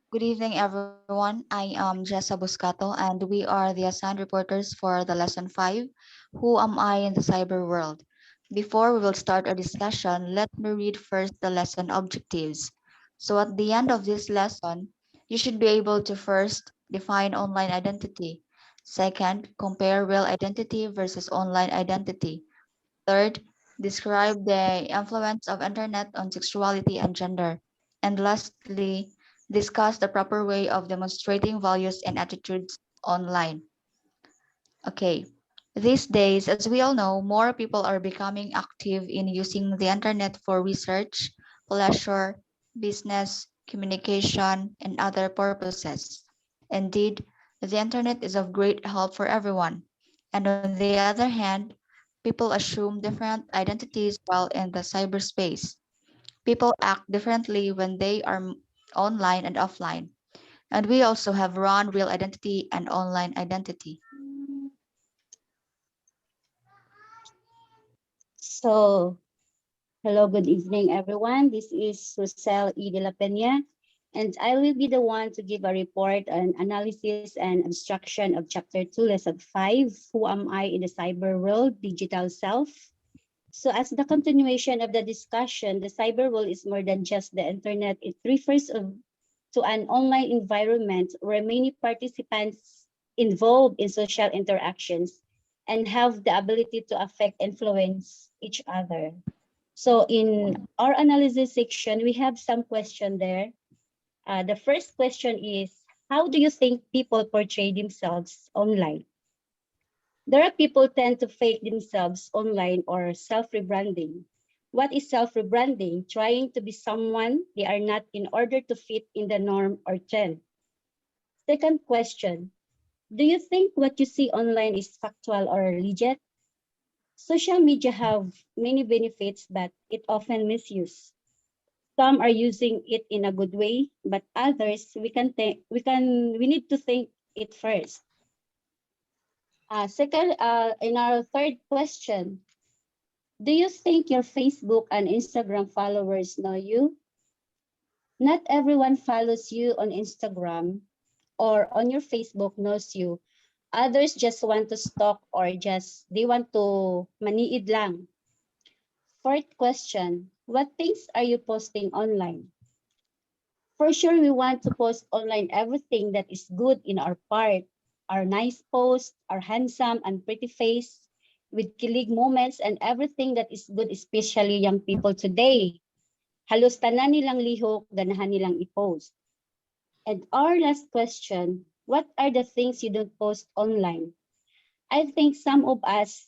Good evening, everyone. I am Jhessa Buscato, and we are the assigned reporters for the lesson 5, Who Am I in the Cyber World? Before we will start our discussion, let me read first the lesson objectives. So at the end of this lesson, you should be able to first define online identity. Second, compare real identity versus online identity. Third, describe the influence of internet on sexuality and gender. And lastly, discuss the proper way of demonstrating values and attitudes online. Okay. These days, as we all know, more people are becoming active in using the internet for research, pleasure, business, communication, and other purposes. Indeed, the internet is of great help for everyone. And on the other hand, people assume different identities while in the cyberspace. People act differently when they are online and offline. And we also have run real identity and online identity. So, hello, good evening, everyone. This is Rocell Dela Pena, and I will be the one to give a report on analysis and abstraction of Chapter 2, Lesson 5, Who Am I in the Cyber World, Digital Self? So, as the continuation of the discussion, the cyber world is more than just the internet. It refers to an online environment where many participants involved in social interactions and have the ability to affect influence each other. So in our analysis section, we have some question there. The first question is, how do you think people portray themselves online? There are people tend to fake themselves online or self-rebranding. What is self-rebranding? Trying to be someone they are not in order to fit in the norm or trend. Second question, do you think what you see online is factual or legit? Social media have many benefits, but it often misused. Some are using it in a good way, but others we need to think it first. Second, in our third question, do you think your Facebook and Instagram followers know you? Not everyone follows you on Instagram or on your Facebook knows you. Others just want to stalk or just they want to maniid lang. Fourth question, what things are you posting online? For sure, we want to post online everything that is good in our part, our nice post, our handsome and pretty face, with kilig moments and everything that is good, especially young people today. Halos tanan nilang lihok, ganahan nilang i-post. And our last question, what are the things you don't post online? I think some of us,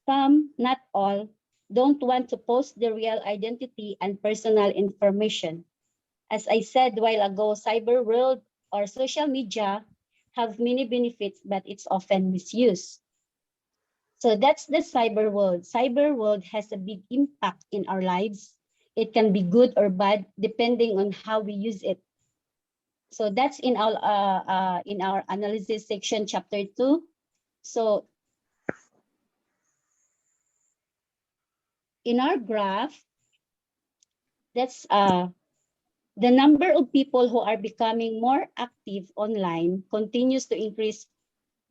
some, not all, don't want to post their real identity and personal information. As I said a while ago, cyber world or social media have many benefits, but it's often misused. So that's the cyber world. Cyber world has a big impact in our lives. It can be good or bad depending on how we use it. So that's in our analysis section, chapter 2. So in our graph, that's the number of people who are becoming more active online continues to increase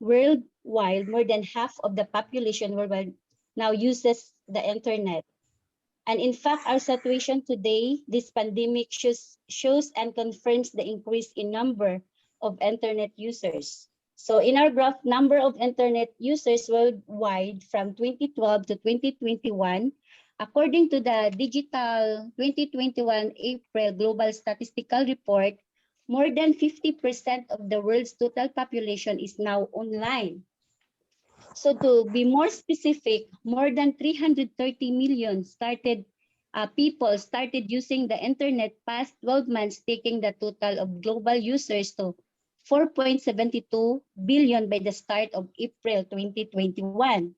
worldwide. More than half of the population worldwide now uses the internet. And in fact, our situation today, this pandemic shows and confirms the increase in number of internet users. So in our graph, number of internet users worldwide from 2012 to 2021, according to the digital 2021 April Global Statistical Report, more than 50% of the world's total population is now online. So to be more specific, more than 330 million people started using the internet past 12 months, taking the total of global users to 4.72 billion by the start of April 2021.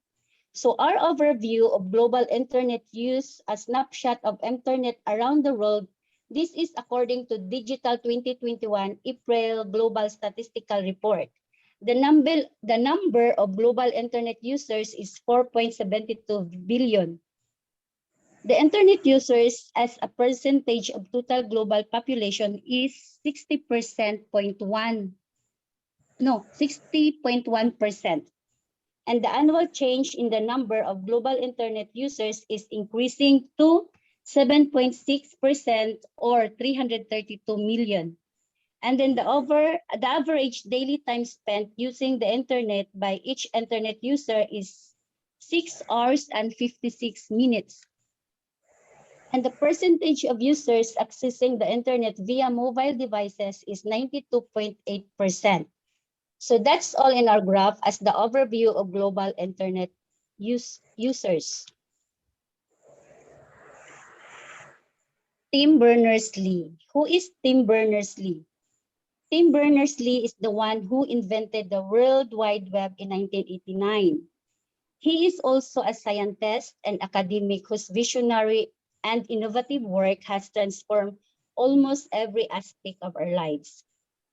So our overview of global internet use, a snapshot of internet around the world, this is according to Digital 2021 April Global Statistical Report. The number of global internet users is 4.72 billion. The internet users as a percentage of total global population is 60.1%. And the annual change in the number of global internet users is increasing to 7.6% or 332 million. And then the average daily time spent using the internet by each internet user is 6 hours and 56 minutes. And the percentage of users accessing the internet via mobile devices is 92.8%. So that's all in our graph as the overview of global internet users. Tim Berners-Lee. Who is Tim Berners-Lee? Tim Berners-Lee is the one who invented the World Wide Web in 1989. He is also a scientist and academic whose visionary and innovative work has transformed almost every aspect of our lives.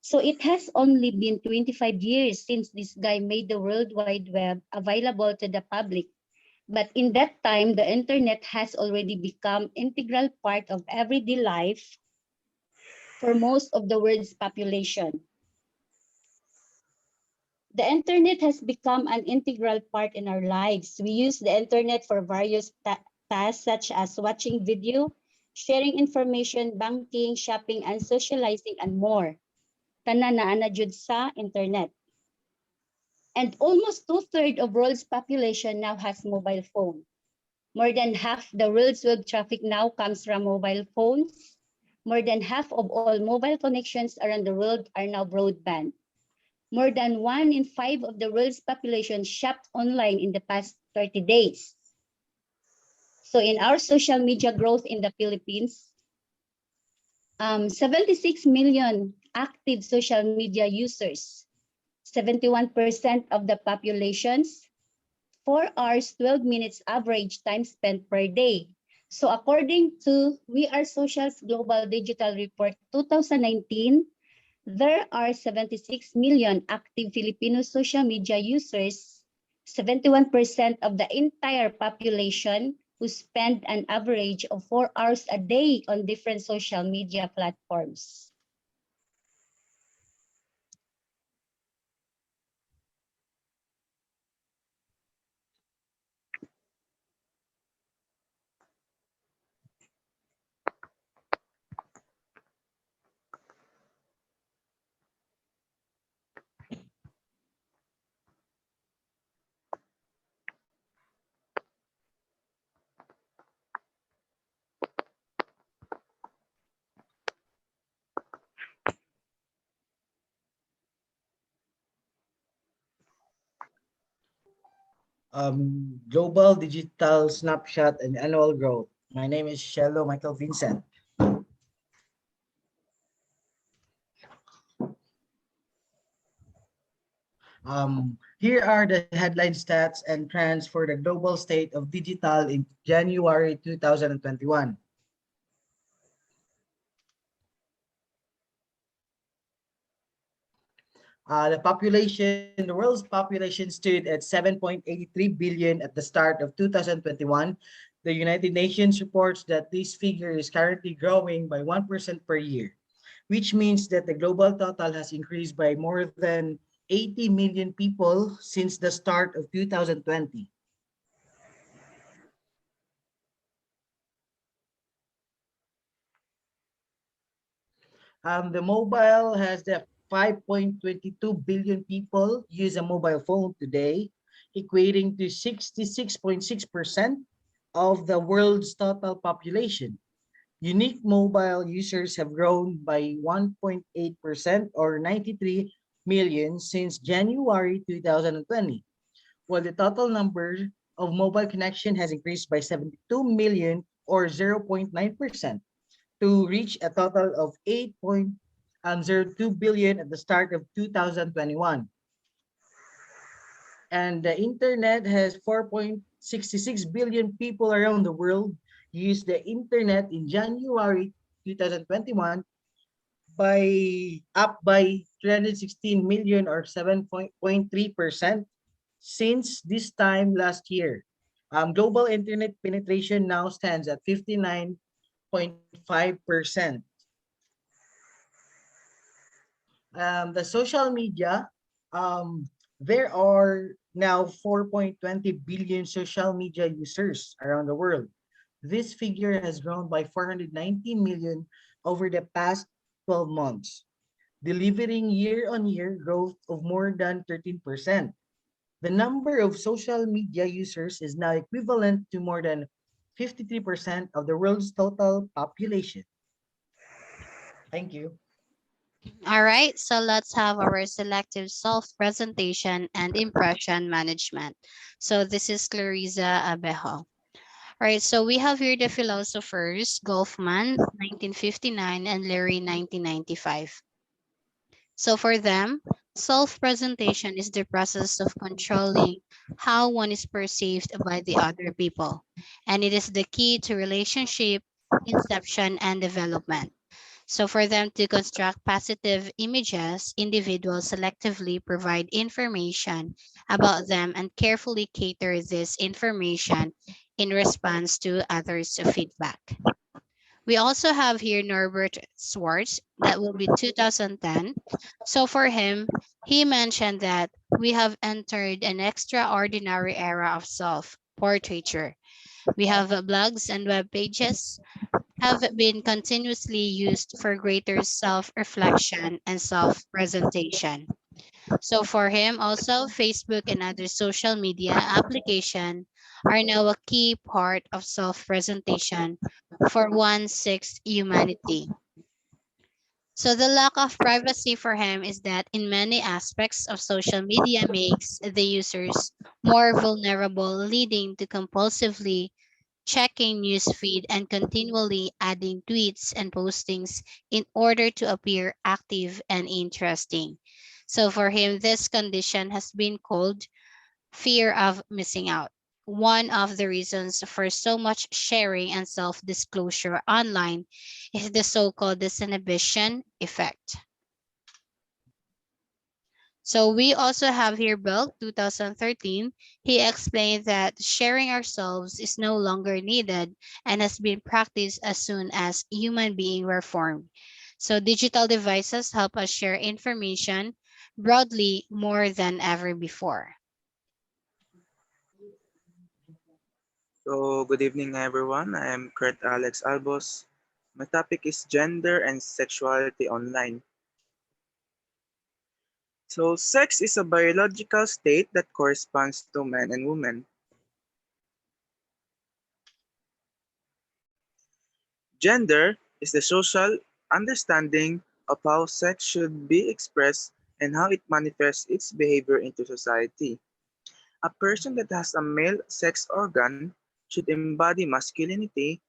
So it has only been 25 years since this guy made the World Wide Web available to the public. But in that time, the internet has already become integral part of everyday life for most of the world's population. The internet has become an integral part in our lives. We use the internet for various tasks such as watching video, sharing information, banking, shopping, and socializing, and more. Tanan na ana jud sa internet. And almost two-thirds of world's population now has mobile phone. More than half the world's web traffic now comes from mobile phones. More than half of all mobile connections around the world are now broadband. More than 1 in 5 of the world's population shopped online in the past 30 days. So in our social media growth in the Philippines, 76 million active social media users, 71% of the population's 4 hours, 12 minutes average time spent per day. So according to We Are Social's Global Digital Report 2019, there are 76 million active Filipino social media users, 71% of the entire population who spend an average of 4 hours a day on different social media platforms. Global Digital Snapshot and Annual Growth. My name is Cielo Michael Vincent. Here are the headline stats and trends for the global state of digital in January 2021. The world's population stood at 7.83 billion at the start of 2021. The United Nations reports that this figure is currently growing by 1% per year, which means that the global total has increased by more than 80 million people since the start of 2020. The mobile has the 5.22 billion people use a mobile phone today, equating to 66.6% of the world's total population. Unique mobile users have grown by 1.8% or 93 million since January 2020, while the total number of mobile connection has increased by 72 million or 0.9% to reach a total of 8.02 billion at the start of 2021. And the internet has 4.66 billion people around the world use the internet in January 2021 by up by 316 million or 7.3% since this time last year. Global internet penetration now stands at 59.5%. The social media, um, there are now 4.20 billion social media users around the world. This figure has grown by 419 million over the past 12 months, delivering year-on-year growth of more than 13%. The number of social media users is now equivalent to more than 53% of the world's total population. Thank you. All right, so let's have our selective self-presentation and impression management. So this is Clarissa Abejo. All right, so we have here the philosophers, Golfman, 1959, and Larry, 1995. So for them, self-presentation is the process of controlling how one is perceived by the other people, and it is the key to relationship, inception, and development. So for them to construct positive images, individuals selectively provide information about them and carefully cater this information in response to others' feedback. We also have here Norbert Schwartz, that will be 2010. So for him, he mentioned that we have entered an extraordinary era of self-portraiture. We have blogs and web pages have been continuously used for greater self-reflection and self-presentation. So for him also, Facebook and other social media application are now a key part of self-presentation for one sixth humanity. So the lack of privacy for him is that in many aspects of social media makes the users more vulnerable, leading to compulsively checking newsfeed and continually adding tweets and postings in order to appear active and interesting. So for him, this condition has been called fear of missing out. One of the reasons for so much sharing and self-disclosure online is the so-called disinhibition effect. So we also have here Bill 2013. He explained that sharing ourselves is no longer needed and has been practiced as soon as human beings were formed. So digital devices help us share information broadly more than ever before. So, good evening, everyone. I am Kurt Alex Albus. My topic is gender and sexuality online. So, sex is a biological state that corresponds to men and women. Gender is the social understanding of how sex should be expressed and how it manifests its behavior into society. A person that has a male sex organ should embody masculinity.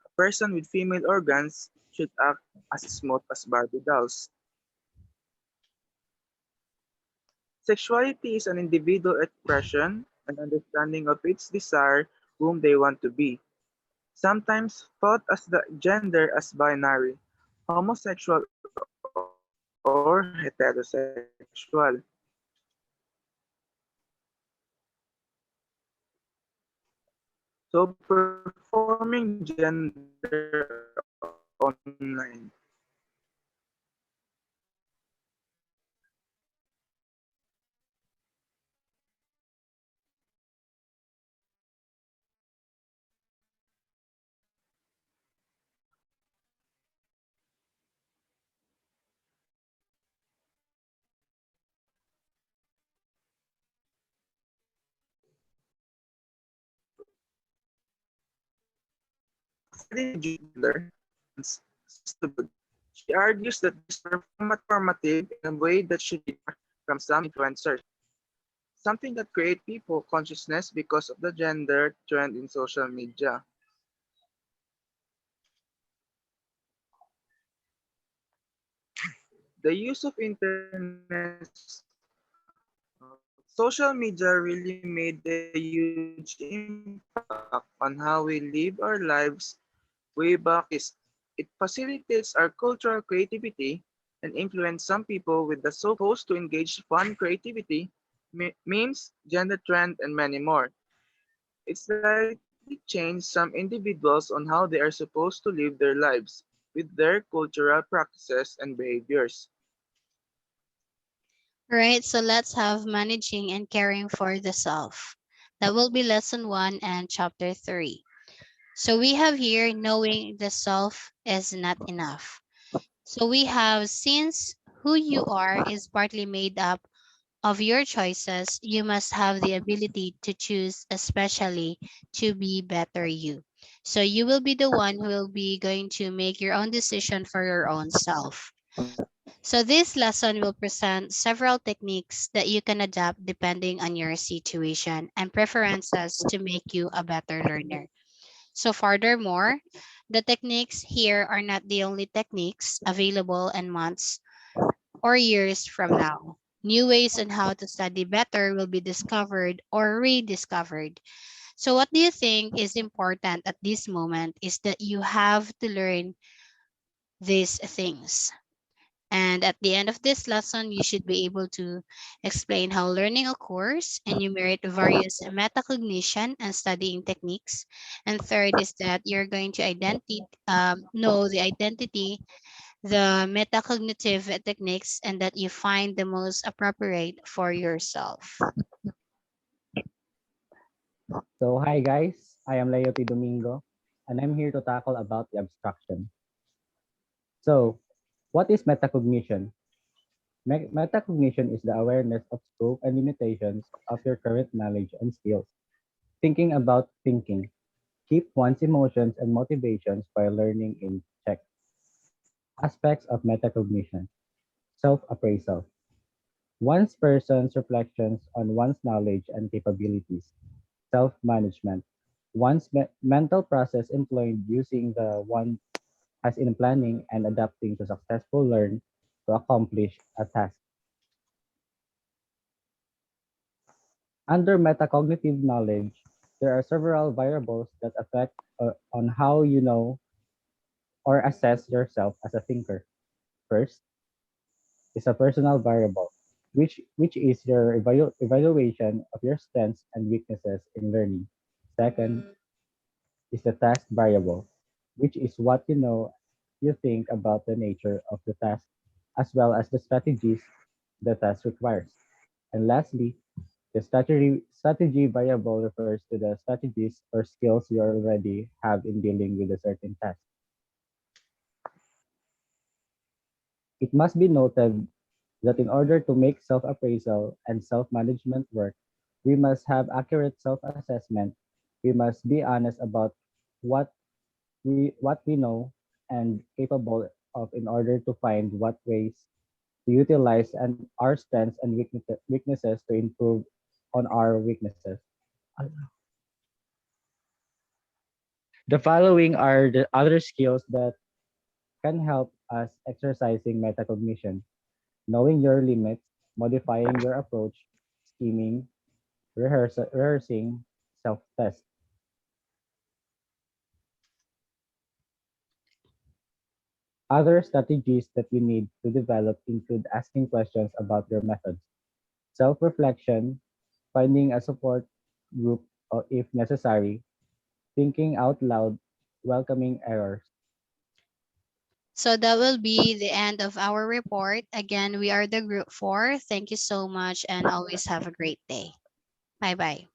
A person with female organs should act as smooth as Barbie dolls. Sexuality is an individual expression and understanding of its desire whom they want to be, sometimes thought as the gender as binary, homosexual or heterosexual. So performing gender online. According to Julie Miller, she argues that this performative in a way that should be from some influencers, something that create people consciousness because of the gender trend in social media. The use of internet, social media really made a huge impact on how we live our lives way back is it facilitates our cultural creativity and influence some people with the so-called post to engage fun creativity, memes, gender trend, and many more. It slightly changed some individuals on how they are supposed to live their lives with their cultural practices and behaviors. Right, so let's have managing and caring for the self. That will be lesson 1 and chapter 3. So we have here knowing the self is not enough. So we have since who you are is partly made up of your choices, you must have the ability to choose, especially to be better you. So you will be the one who will be going to make your own decision for your own self. So this lesson will present several techniques that you can adapt depending on your situation and preferences to make you a better learner. So furthermore, the techniques here are not the only techniques available in months or years from now. New ways on how to study better will be discovered or rediscovered. So what do you think is important at this moment is that you have to learn these things. And at the end of this lesson, you should be able to explain how learning occurs, enumerate various metacognition and studying techniques. And third is that you're going to know the identity, the metacognitive techniques, and that you find the most appropriate for yourself. So hi guys, I am Domingo, and I'm here to tackle about the abstraction. So, what is metacognition? Metacognition is the awareness of scope and limitations of your current knowledge and skills. Thinking about thinking. Keep one's emotions and motivations while learning in check. Aspects of metacognition. Self-appraisal. One's person's reflections on one's knowledge and capabilities. Self-management. One's mental process employed using the one as in planning and adapting to successful learn to accomplish a task. Under metacognitive knowledge, there are several variables that affect on how you know or assess yourself as a thinker. First is a personal variable, which is your evaluation of your strengths and weaknesses in learning. Second is the task variable, which is what you think about the nature of the task, as well as the strategies the task requires. And lastly, the strategy variable refers to the strategies or skills you already have in dealing with a certain task. It must be noted that in order to make self-appraisal and self-management work, we must have accurate self-assessment. We must be honest about what we know and capable of in order to find what ways to utilize and our strengths and weaknesses to improve on our weaknesses. The following are the other skills that can help us exercising metacognition: knowing your limits, modifying your approach, scheming, rehearsing, self-test. Other strategies that you need to develop include asking questions about your methods, self-reflection, finding a support group if necessary, thinking out loud, welcoming errors. So that will be the end of our report. Again, we are the group 4. Thank you so much and always have a great day. Bye bye.